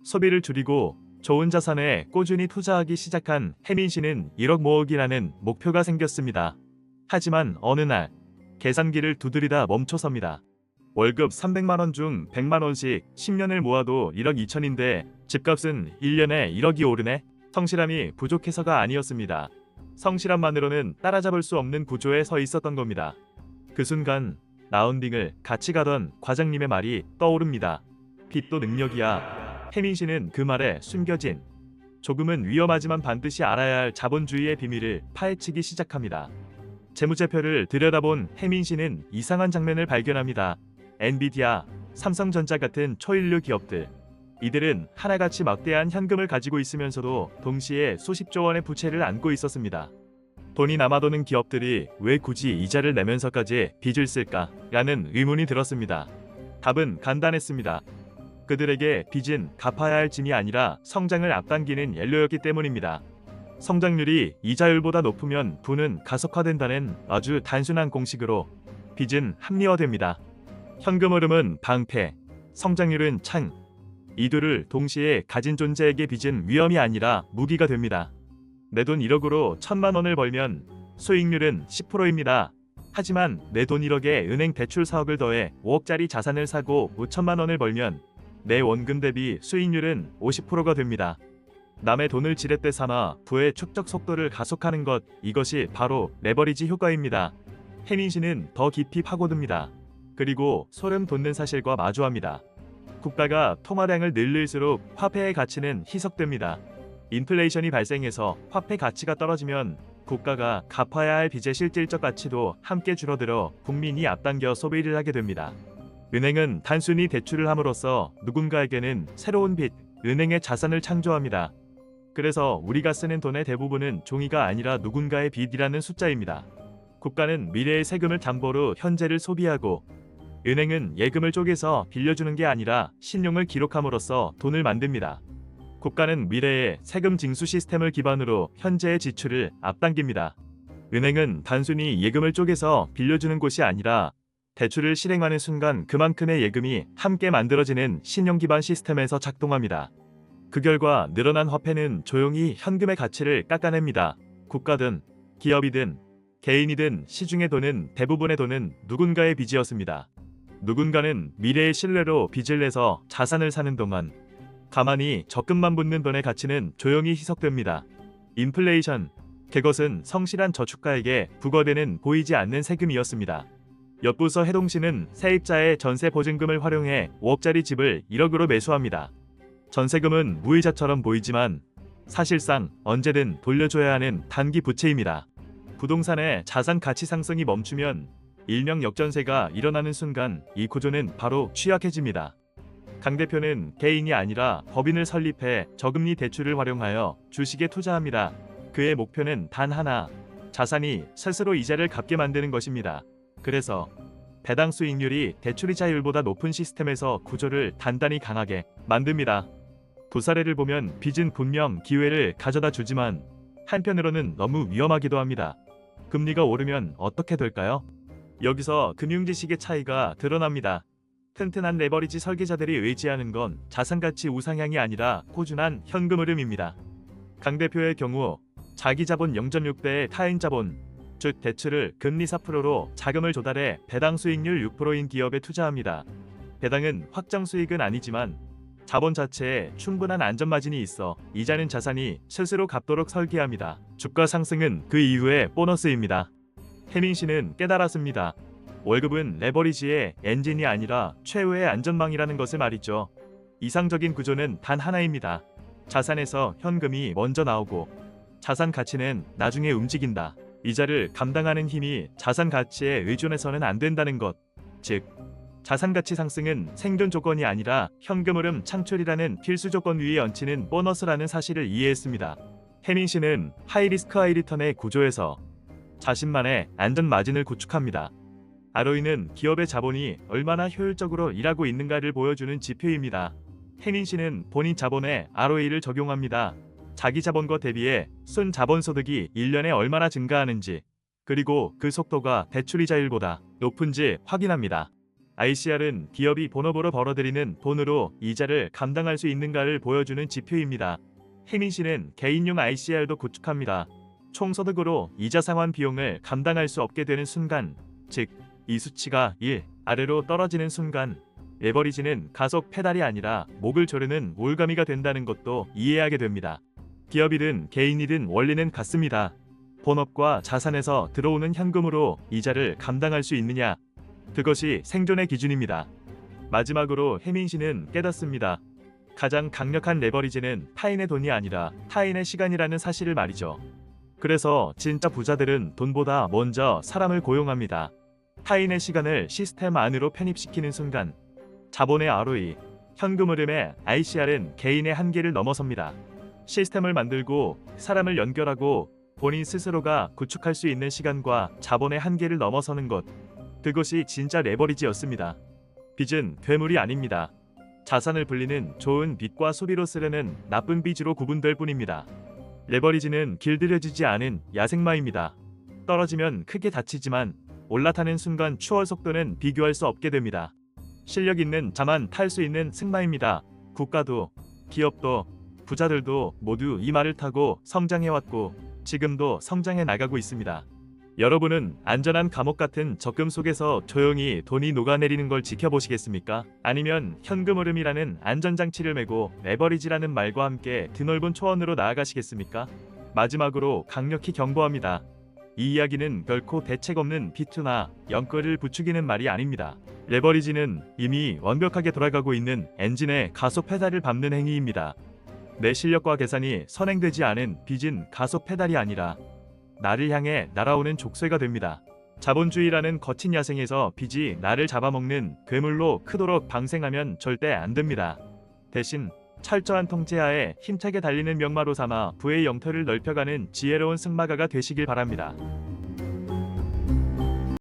소비를 줄이고 좋은 자산에 꾸준히 투자하기 시작한 혜민 씨는 1억 모으기라는 목표가 생겼습니다. 하지만 어느 날 계산기를 두드리다 멈춰섭니다. 월급 300만 원 중 100만 원씩 10년을 모아도 1억 2천인데 집값은 1년에 1억이 오르네? 성실함이 부족해서가 아니었습니다. 성실함만으로는 따라잡을 수 없는 구조에 서 있었던 겁니다. 그 순간 라운딩을 같이 가던 과장님의 말이 떠오릅니다. 빚도 능력이야. 혜민 씨는 그 말에 숨겨진 조금은 위험하지만 반드시 알아야 할 자본주의의 비밀을 파헤치기 시작합니다. 재무제표를 들여다본 혜민 씨는 이상한 장면을 발견합니다. 엔비디아, 삼성전자 같은 초일류 기업들. 이들은 하나같이 막대한 현금을 가지고 있으면서도 동시에 수십조 원의 부채를 안고 있었습니다. 돈이 남아도는 기업들이 왜 굳이 이자를 내면서까지 빚을 쓸까라는 의문이 들었습니다. 답은 간단했습니다. 그들에게 빚은 갚아야 할 짐이 아니라 성장을 앞당기는 연료였기 때문입니다. 성장률이 이자율보다 높으면 부는 가속화된다는 아주 단순한 공식으로 빚은 합리화됩니다. 현금 흐름은 방패, 성장률은 창. 이 둘을 동시에 가진 존재에게 빚은 위험이 아니라 무기가 됩니다. 내 돈 1억으로 1,000만 원을 벌면 수익률은 10%입니다. 하지만 내 돈 1억에 은행 대출 4억을 더해 5억짜리 자산을 사고 5천만 원을 벌면 내 원금 대비 수익률은 50%가 됩니다. 남의 돈을 지렛대 삼아 부의 축적 속도를 가속하는 것, 이것이 바로 레버리지 효과입니다. 혜민 씨는 더 깊이 파고듭니다. 그리고 소름 돋는 사실과 마주합니다. 국가가 통화량을 늘릴수록 화폐의 가치는 희석됩니다. 인플레이션이 발생해서 화폐 가치가 떨어지면 국가가 갚아야 할 빚의 실질적 가치도 함께 줄어들어 국민이 앞당겨 소비를 하게 됩니다. 은행은 단순히 대출을 함으로써 누군가에게는 새로운 빚, 은행의 자산을 창조합니다. 그래서 우리가 쓰는 돈의 대부분은 종이가 아니라 누군가의 빚이라는 숫자입니다. 국가는 미래의 세금을 담보로 현재를 소비하고, 은행은 예금을 쪼개서 빌려주는 게 아니라 신용을 기록함으로써 돈을 만듭니다. 국가는 미래의 세금 징수 시스템을 기반으로 현재의 지출을 앞당깁니다. 은행은 단순히 예금을 쪼개서 빌려주는 곳이 아니라 대출을 실행하는 순간 그만큼의 예금이 함께 만들어지는 신용 기반 시스템에서 작동합니다. 그 결과 늘어난 화폐는 조용히 현금의 가치를 깎아냅니다. 국가든 기업이든 개인이든 시중의 돈은, 대부분의 돈은 누군가의 빚이었습니다. 누군가는 미래의 신뢰로 빚을 내서 자산을 사는 동안 가만히 적금만 붓는 돈의 가치는 조용히 희석됩니다. 인플레이션, 그것은 성실한 저축가에게 부과되는 보이지 않는 세금이었습니다. 옆부서 해동씨는 세입자의 전세 보증금을 활용해 5억짜리 집을 1억으로 매수합니다. 전세금은 무이자처럼 보이지만 사실상 언제든 돌려줘야 하는 단기 부채입니다. 부동산의 자산 가치 상승이 멈추면 일명 역전세가 일어나는 순간 이 구조는 바로 취약해집니다. 강 대표는 개인이 아니라 법인을 설립해 저금리 대출을 활용하여 주식에 투자합니다. 그의 목표는 단 하나, 자산이 스스로 이자를 갚게 만드는 것입니다. 그래서 배당 수익률이 대출이자율보다 높은 시스템에서 구조를 단단히 강하게 만듭니다. 두 사례를 보면 빚은 분명 기회를 가져다 주지만 한편으로는 너무 위험하기도 합니다. 금리가 오르면 어떻게 될까요? 여기서 금융지식의 차이가 드러납니다. 튼튼한 레버리지 설계자들이 의지하는 건 자산가치 우상향이 아니라 꾸준한 현금 흐름입니다. 강 대표의 경우 자기 자본 0.6배의 타인 자본, 즉 대출을 금리 4%로 자금을 조달해 배당 수익률 6%인 기업에 투자합니다. 배당은 확정 수익은 아니지만 자본 자체에 충분한 안전마진이 있어 이자는 자산이 스스로 갚도록 설계합니다. 주가 상승은 그 이후의 보너스입니다. 혜민 씨는 깨달았습니다. 월급은 레버리지의 엔진이 아니라 최후의 안전망이라는 것을 말이죠. 이상적인 구조는 단 하나입니다. 자산에서 현금이 먼저 나오고 자산 가치는 나중에 움직인다. 이자를 감당하는 힘이 자산 가치에 의존해서는 안 된다는 것. 즉, 자산 가치 상승은 생존 조건이 아니라 현금 흐름 창출이라는 필수 조건 위에 얹히는 보너스라는 사실을 이해했습니다. 혜민 씨는 하이리스크 하이리턴의 구조에서 자신만의 안전 마진을 구축합니다. ROE는 기업의 자본이 얼마나 효율적으로 일하고 있는가를 보여주는 지표입니다. 혜민 씨는 본인 자본에 ROE를 적용합니다. 자기 자본과 대비해 순 자본소득이 1년에 얼마나 증가하는지, 그리고 그 속도가 대출이자율보다 높은지 확인합니다. ICR은 기업이 본업으로 벌어들이는 돈으로 이자를 감당할 수 있는가를 보여주는 지표입니다. 혜민씨는 개인용 ICR도 구축합니다. 총소득으로 이자 상환 비용을 감당할 수 없게 되는 순간, 즉 이 수치가 1 아래로 떨어지는 순간 레버리지는 가속 페달이 아니라 목을 조르는 올가미가 된다는 것도 이해하게 됩니다. 기업이든 개인이든 원리는 같습니다. 본업과 자산에서 들어오는 현금으로 이자를 감당할 수 있느냐, 그것이 생존의 기준입니다. 마지막으로 혜민씨는 깨닫습니다. 가장 강력한 레버리지는 타인의 돈이 아니라 타인의 시간이라는 사실을 말이죠. 그래서 진짜 부자들은 돈보다 먼저 사람을 고용합니다. 타인의 시간을 시스템 안으로 편입시키는 순간 자본의 ROE, 현금 흐름의 ICR은 개인의 한계를 넘어섭니다. 시스템을 만들고 사람을 연결하고 본인 스스로가 구축할 수 있는 시간과 자본의 한계를 넘어서는 것, 그것이 진짜 레버리지였습니다. 빚은 괴물이 아닙니다. 자산을 불리는 좋은 빚과 소비로 쓰려는 나쁜 빚으로 구분될 뿐입니다. 레버리지는 길들여지지 않은 야생마입니다. 떨어지면 크게 다치지만 올라타는 순간 추월 속도는 비교할 수 없게 됩니다. 실력 있는 자만 탈 수 있는 승마입니다. 국가도, 기업도, 부자들도 모두 이 말을 타고 성장해왔고 지금도 성장해 나가고 있습니다. 여러분은 안전한 감옥 같은 적금 속에서 조용히 돈이 녹아내리는 걸 지켜보시겠습니까? 아니면 현금 흐름이라는 안전장치를 메고 레버리지라는 말과 함께 드넓은 초원으로 나아가시겠습니까? 마지막으로 강력히 경고합니다. 이 이야기는 결코 대책 없는 비투나 영끌을 부추기는 말이 아닙니다. 레버리지는 이미 완벽하게 돌아가고 있는 엔진의 가속 페달을 밟는 행위입니다. 내 실력과 계산이 선행되지 않은 빚은 가속 페달이 아니라 나를 향해 날아오는 족쇄가 됩니다. 자본주의라는 거친 야생에서 빚이 나를 잡아먹는 괴물로 크도록 방생하면 절대 안 됩니다. 대신 철저한 통제하에 힘차게 달리는 명마로 삼아 부의 영토를 넓혀가는 지혜로운 승마가가 되시길 바랍니다.